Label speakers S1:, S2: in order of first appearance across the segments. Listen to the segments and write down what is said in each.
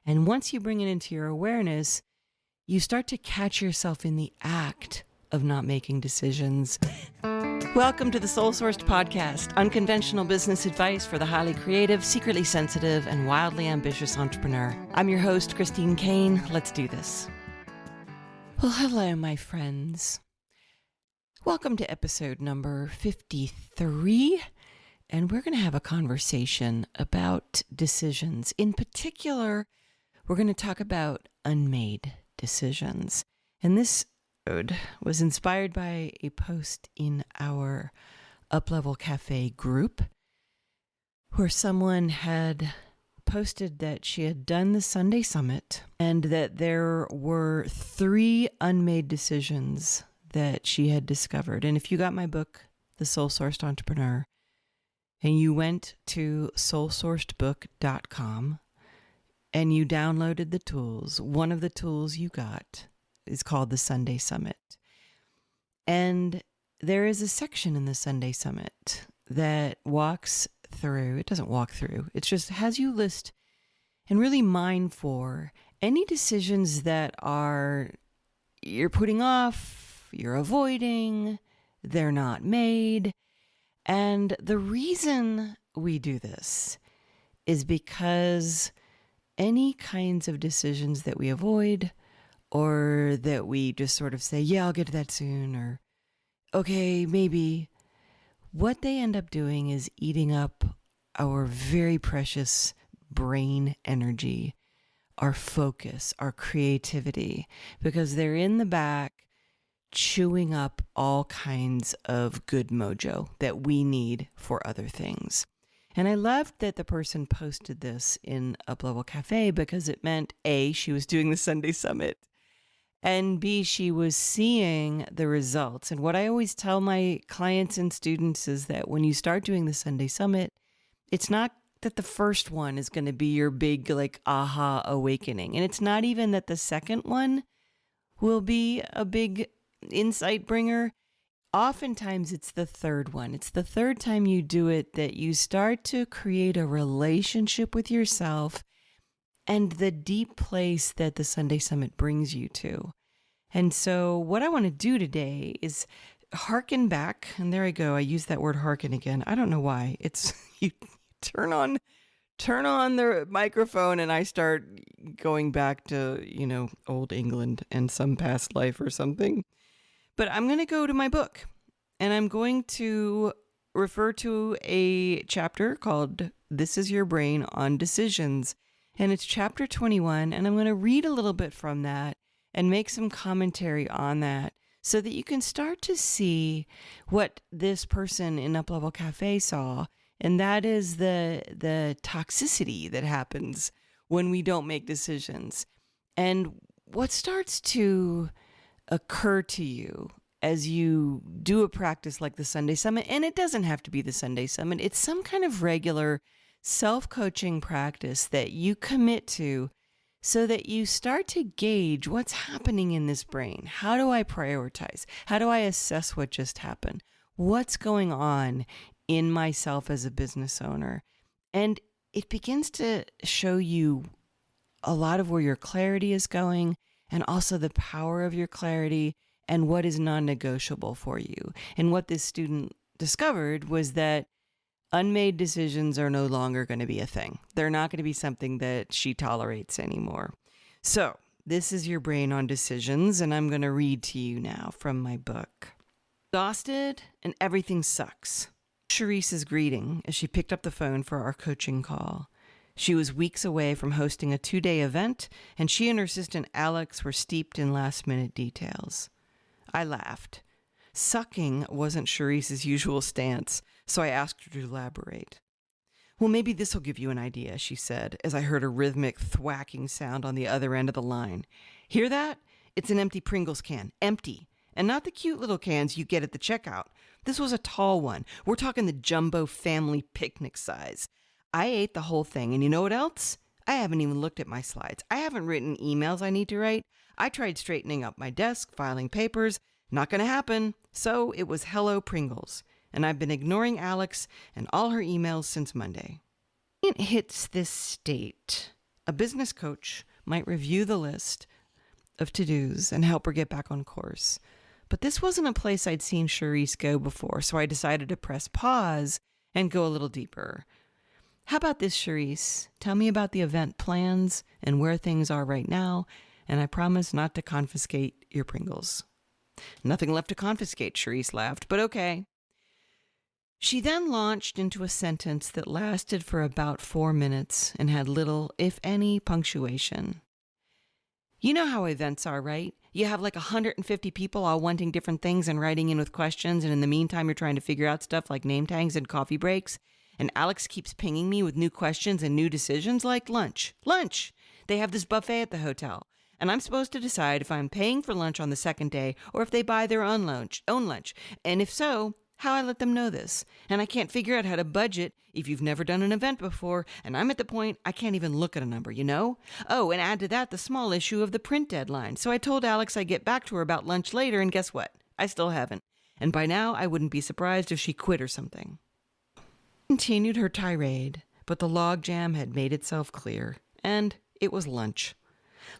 S1: And once you bring it into your awareness, you start to catch yourself in the act of not making decisions. Welcome to the Soul Sourced Podcast, unconventional business advice for the highly creative, secretly sensitive, and wildly ambitious entrepreneur. I'm your host, Kane. Let's do this. Well, hello, my friends. Welcome to episode number 53. And we're going to have a conversation about decisions. In particular, we're going to talk about unmade decisions. And this episode was inspired by a post in our Up-Level Cafe group where someone had posted that she had done the Sunday Summit and that there were 3 unmade decisions that she had discovered. And if you got my book, The Soul Sourced Entrepreneur, and you went to soulsourcedbook.com and you downloaded the tools, one of the tools you got is called the Sunday Summit. And there is a section in the Sunday Summit that walks through, it doesn't walk through, it just has you list and really mine for any decisions that you're putting off, you're avoiding, they're not made. And the reason we do this is because any kinds of decisions that we avoid or that we just sort of say, yeah, I'll get to that soon, or okay, maybe, what they end up doing is eating up our very precious brain energy, our focus, our creativity, because they're in the back chewing up all kinds of good mojo that we need for other things. And I loved that the person posted this in Up-Level Cafe because it meant A, she was doing the Sunday Summit, and B, she was seeing the results. And what I always tell my clients and students is that when you start doing the Sunday Summit, it's not that the first one is going to be your big aha awakening. And it's not even that the second one will be a big insight bringer. Oftentimes it's the third one. It's the third time you do it that you start to create a relationship with yourself and the deep place that the Sunday Summit brings you to. And so what I want to do today is hearken back. And there I go. I use that word hearken again. I don't know why. It's you turn on the microphone and I start going back to, old England and some past life or something. But I'm going to go to my book and I'm going to refer to a chapter called This Is Your Brain on Decisions. And it's chapter 21. And I'm going to read a little bit from that and make some commentary on that so that you can start to see what this person in Up-Level Cafe saw. And that is the toxicity that happens when we don't make decisions. And what starts to occur to you as you do a practice like the Sunday Summit, and it doesn't have to be the Sunday Summit, it's some kind of regular self-coaching practice that you commit to so that you start to gauge what's happening in this brain. How do I prioritize? How do I assess what just happened? What's going on in myself as a business owner? And it begins to show you a lot of where your clarity is going and also the power of your clarity and what is non-negotiable for you. And what this student discovered was that unmade decisions are no longer going to be a thing. They're not going to be something that she tolerates anymore. So this is your brain on decisions, and I'm going to read to you now from my book. Exhausted and everything sucks. Sharice's greeting as she picked up the phone for our coaching call. She was weeks away from hosting a 2-day event, and she and her assistant Alex were steeped in last-minute details. I laughed. Sucking wasn't Sharice's usual stance, so I asked her to elaborate. Well, maybe this will give you an idea, she said, as I heard a rhythmic thwacking sound on the other end of the line. Hear that? It's an empty Pringles can. Empty. And not the cute little cans you get at the checkout. This was a tall one. We're talking the jumbo family picnic size. I ate the whole thing, and you know what else? I haven't even looked at my slides. I haven't written emails I need to write. I tried straightening up my desk, filing papers. Not going to happen. So it was hello Pringles. And I've been ignoring Alex and all her emails since Monday. It hits this state A business coach might review the list of to-dos and help her get back on course. But this wasn't a place I'd seen Charisse go before, so I decided to press pause and go a little deeper. How about this, Charisse? Tell me about the event plans and where things are right now, and I promise not to confiscate your Pringles. Nothing left to confiscate, Charisse laughed, but okay. She then launched into a sentence that lasted for about 4 minutes and had little, if any, punctuation. You know how events are, right? You have like 150 people all wanting different things and writing in with questions, and in the meantime, you're trying to figure out stuff like name tags and coffee breaks. And Alex keeps pinging me with new questions and new decisions like lunch. Lunch! They have this buffet at the hotel, and I'm supposed to decide if I'm paying for lunch on the second day or if they buy their own lunch. And if so, how I let them know this. And I can't figure out how to budget if you've never done an event before, and I'm at the point I can't even look at a number, you know? Oh, and add to that the small issue of the print deadline. So I told Alex I'd get back to her about lunch later, and guess what? I still haven't. And by now, I wouldn't be surprised if she quit or something. Continued her tirade, but the logjam had made itself clear, and it was lunch.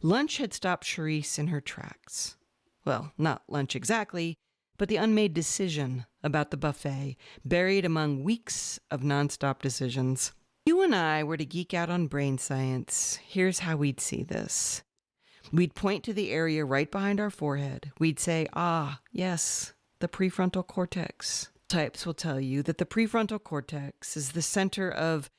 S1: Lunch had stopped Charisse in her tracks. Well, not lunch exactly, but the unmade decision about the buffet, buried among weeks of nonstop decisions. You and I were to geek out on brain science. Here's how we'd see this. We'd point to the area right behind our forehead. We'd say, yes, the prefrontal cortex. Types will tell you that the prefrontal cortex is the center of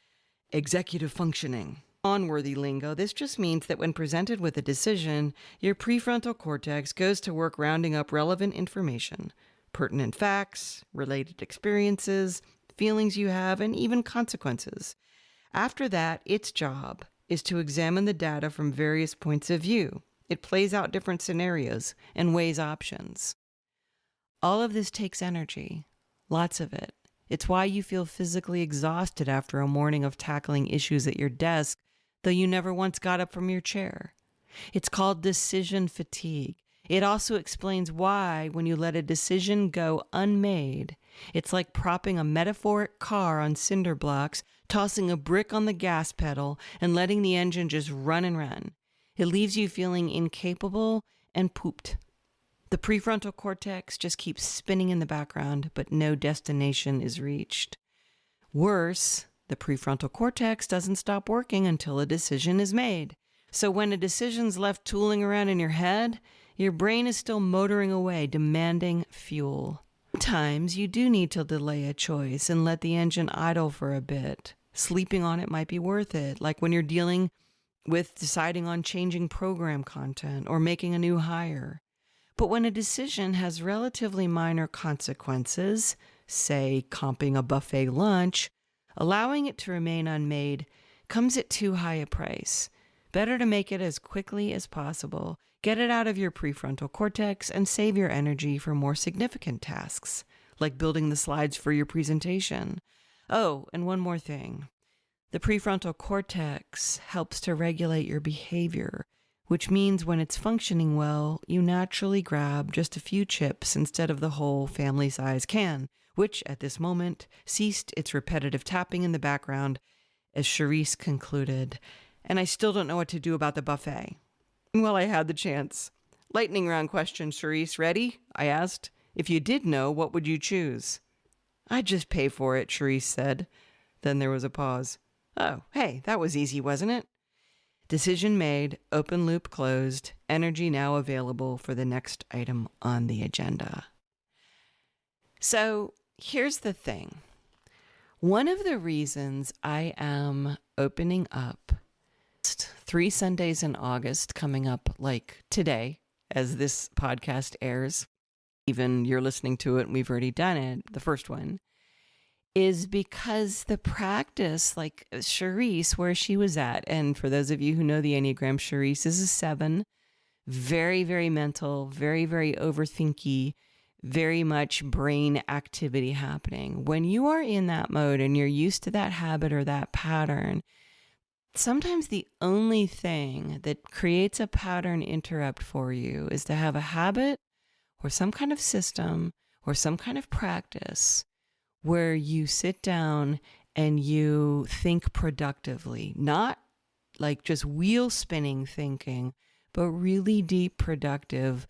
S1: executive functioning. On-worthy lingo, this just means that when presented with a decision, your prefrontal cortex goes to work rounding up relevant information, pertinent facts, related experiences, feelings you have, and even consequences. After that, its job is to examine the data from various points of view. It plays out different scenarios and weighs options. All of this takes energy, lots of it. It's why you feel physically exhausted after a morning of tackling issues at your desk, though you never once got up from your chair. It's called decision fatigue. It also explains why, when you let a decision go unmade, it's like propping a metaphoric car on cinder blocks, tossing a brick on the gas pedal, and letting the engine just run and run. It leaves you feeling incapable and pooped. The prefrontal cortex just keeps spinning in the background, but no destination is reached. Worse, the prefrontal cortex doesn't stop working until a decision is made. So when a decision's left tooling around in your head, your brain is still motoring away, demanding fuel. Sometimes you do need to delay a choice and let the engine idle for a bit. Sleeping on it might be worth it, like when you're dealing with deciding on changing program content or making a new hire. But when a decision has relatively minor consequences, say comping a buffet lunch, allowing it to remain unmade comes at too high a price. Better to make it as quickly as possible, get it out of your prefrontal cortex, and save your energy for more significant tasks, like building the slides for your presentation. Oh, and one more thing. The prefrontal cortex helps to regulate your behavior, which means when it's functioning well, you naturally grab just a few chips instead of the whole family-size can, which at this moment ceased its repetitive tapping in the background as Charisse concluded, and I still don't know what to do about the buffet. Well, I had the chance. Lightning round question, Charisse. Ready? I asked. If you did know, what would you choose? I'd just pay for it, Charisse said. Then there was a pause. Oh, hey, that was easy, wasn't it? Decision made, open loop closed, energy now available for the next item on the agenda. So here's the thing. One of the reasons I am opening up 3 Sundays in August coming up like today, as this podcast airs, even you're listening to it and we've already done it, the first one, is because the practice, like Charisse, where she was at, and for those of you who know the Enneagram, Charisse is a 7, very, very mental, very, very overthinky, very much brain activity happening. When you are in that mode and you're used to that habit or that pattern, sometimes the only thing that creates a pattern interrupt for you is to have a habit or some kind of system or some kind of practice where you sit down and you think productively, not like just wheel spinning thinking, but really deep, productive.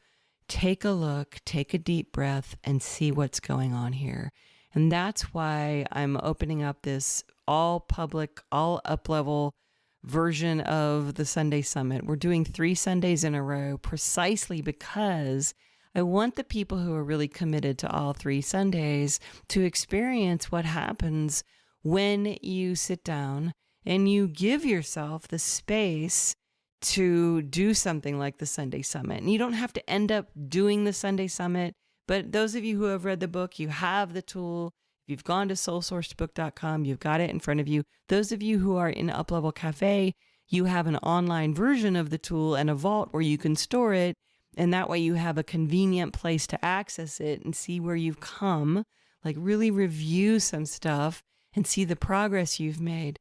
S1: Take a look, take a deep breath, and see what's going on here. And that's why I'm opening up this all public, all up level version of the Sunday Summit. We're doing 3 Sundays in a row precisely because I want the people who are really committed to all 3 Sundays to experience what happens when you sit down and you give yourself the space to do something like the Sunday Summit. And you don't have to end up doing the Sunday Summit, but those of you who have read the book, you have the tool. If you've gone to soulsourcebook.com, you've got it in front of you. Those of you who are in Up Level Cafe, you have an online version of the tool and a vault where you can store it. And that way you have a convenient place to access it and see where you've come, like really review some stuff and see the progress you've made.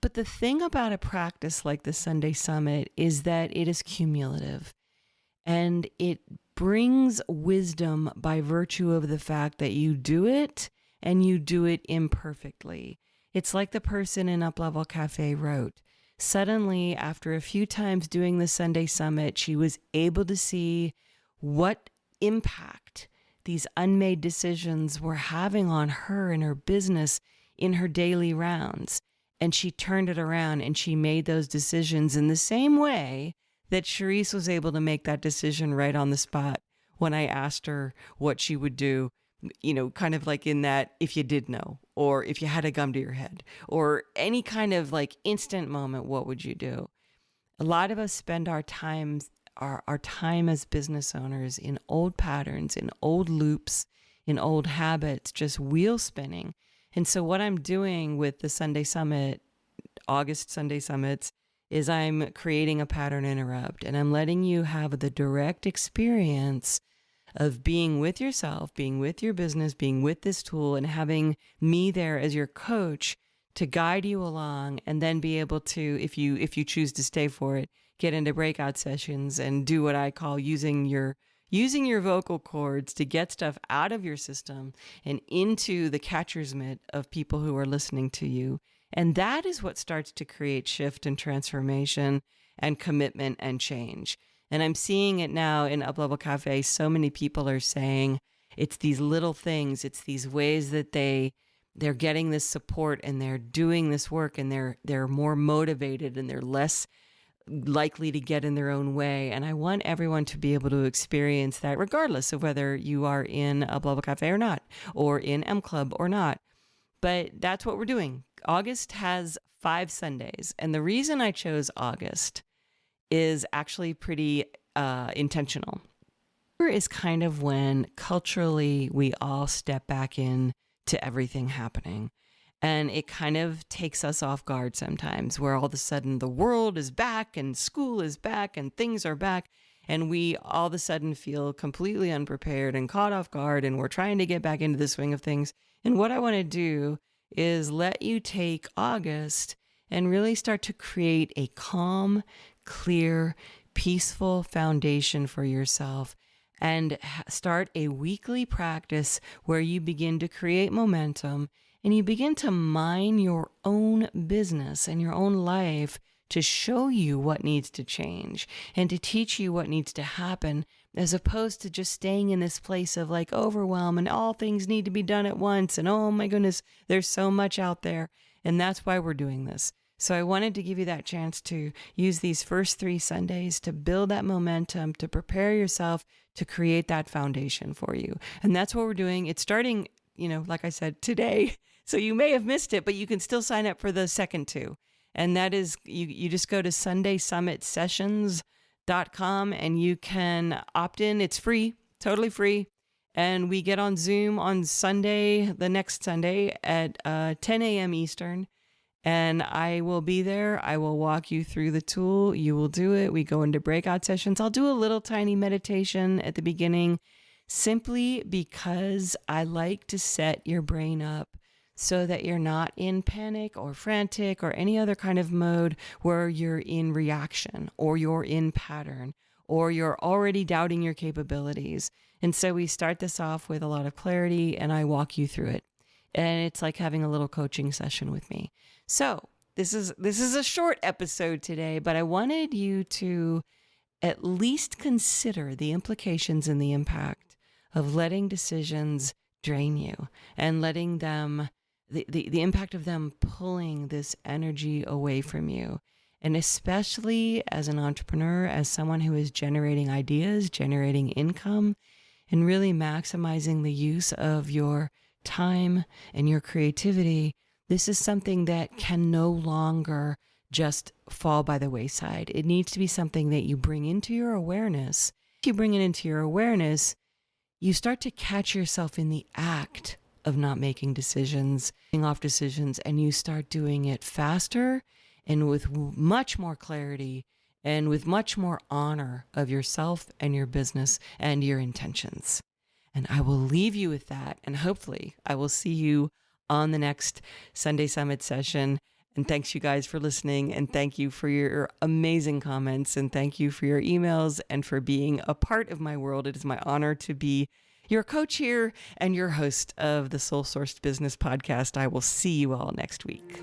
S1: But the thing about a practice like the Sunday Summit is that it is cumulative and it brings wisdom by virtue of the fact that you do it and you do it imperfectly. It's like the person in Up Level Cafe wrote. Suddenly, after a few times doing the Sunday Summit, she was able to see what impact these unmade decisions were having on her and her business in her daily rounds. And she turned it around and she made those decisions in the same way that Charisse was able to make that decision right on the spot when I asked her what she would do, kind of like in that if you did know, or if you had a gun to your head, or any kind of like instant moment, what would you do? A lot of us spend our time as business owners in old patterns, in old loops, in old habits, just wheel spinning. And so what I'm doing with the Sunday Summit, August Sunday Summits, is I'm creating a pattern interrupt, and I'm letting you have the direct experience of being with yourself, being with your business, being with this tool, and having me there as your coach to guide you along, and then be able to, if you choose to stay for it, get into breakout sessions and do what I call using your vocal cords to get stuff out of your system and into the catcher's mitt of people who are listening to you. And that is what starts to create shift and transformation and commitment and change. And I'm seeing it now in Up Level Cafe. So many people are saying it's these little things. It's these ways that they're getting this support and they're doing this work and they're more motivated and they're less likely to get in their own way. And I want everyone to be able to experience that regardless of whether you are in Up Level Cafe or not, or in M Club or not. But that's what we're doing. August has 5 Sundays. And the reason I chose August is actually pretty intentional. Is kind of when culturally we all step back in to everything happening. And it kind of takes us off guard sometimes, where all of a sudden the world is back and school is back and things are back. And we all of a sudden feel completely unprepared and caught off guard. And we're trying to get back into the swing of things. And what I want to do is let you take August and really start to create a calm, clear, peaceful foundation for yourself. And start a weekly practice where you begin to create momentum and you begin to mine your own business and your own life to show you what needs to change and to teach you what needs to happen, as opposed to just staying in this place of like overwhelm and all things need to be done at once. And oh my goodness, there's so much out there. And that's why we're doing this. So I wanted to give you that chance to use these first 3 Sundays to build that momentum, to prepare yourself to create that foundation for you. And that's what we're doing. It's starting, like I said, today. So you may have missed it, but you can still sign up for the second 2. And that is, you just go to sundaysummitSessions.com and you can opt in. It's free, totally free. And we get on Zoom on Sunday, the next Sunday at 10 a.m. Eastern. And I will be there. I will walk you through the tool. You will do it. We go into breakout sessions. I'll do a little tiny meditation at the beginning, simply because I like to set your brain up so that you're not in panic or frantic or any other kind of mode where you're in reaction or you're in pattern or you're already doubting your capabilities. And so we start this off with a lot of clarity and I walk you through it. And it's like having a little coaching session with me. So this is a short episode today, but I wanted you to at least consider the implications and the impact of letting decisions drain you and letting them, the impact of them pulling this energy away from you. And especially as an entrepreneur, as someone who is generating ideas, generating income, and really maximizing the use of your time and your creativity, this is something that can no longer just fall by the wayside. It needs to be something that you bring into your awareness. If you bring it into your awareness, you start to catch yourself in the act of not making decisions, off decisions, and you start doing it faster and with much more clarity and with much more honor of yourself and your business and your intentions. And I will leave you with that. And hopefully I will see you on the next Sunday Summit session. And thanks you guys for listening. And thank you for your amazing comments. And thank you for your emails and for being a part of my world. It is my honor to be your coach here and your host of the Soul Sourced Business Podcast. I will see you all next week.